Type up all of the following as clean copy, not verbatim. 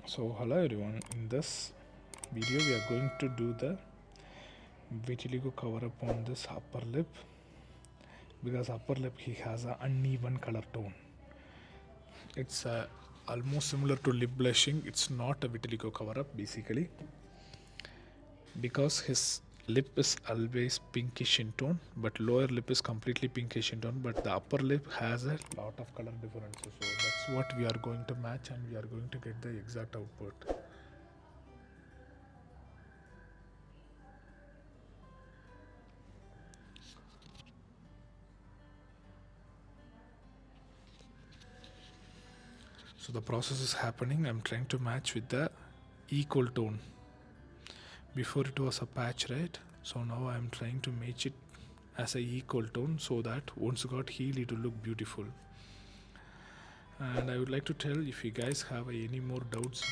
So hello everyone, in this video we are going to do the vitiligo cover up on this upper lip, because upper lip he has an uneven color tone. It's almost similar to lip blushing. It's not a vitiligo cover up basically, because his lip is always pinkish in tone, but lower lip is completely pinkish in tone, but the upper lip has a lot of color differences. So that's what we are going to match, and we are going to get the exact output. So the process is happening. I'm trying to match with the equal tone. Before it was a patch, right? So now I'm trying to match it as a equal tone, so that once got healed it will look beautiful. And I would like to tell, if you guys have any more doubts,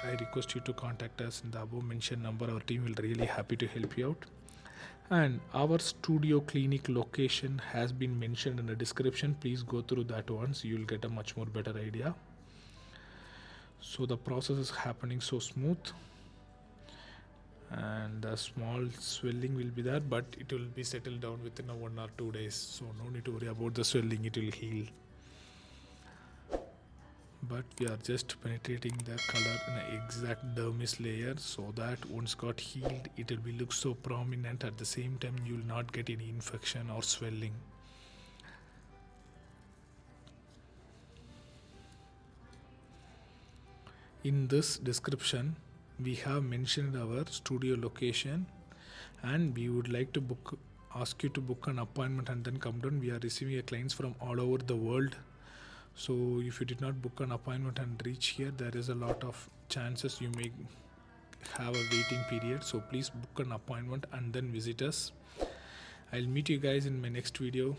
I request you to contact us in the above mentioned number. Our team will really happy to help you out. And our studio clinic location has been mentioned in the description. Please go through that once. You will get a much more better idea. So the process is happening so smooth, and the small swelling will be there, but it will be settled down within 1 or 2 days, so no need to worry about the swelling. It will heal. But we are just penetrating the color in an exact dermis layer, so that once got healed it will be look so prominent. At the same time you will not get any infection or swelling. In this description we have mentioned our studio location, and we would like to ask you to book an appointment and then come down. We are receiving clients from all over the world, so if you did not book an appointment and reach here, there is a lot of chances you may have a waiting period. So please book an appointment and then visit us. I'll meet you guys in my next video.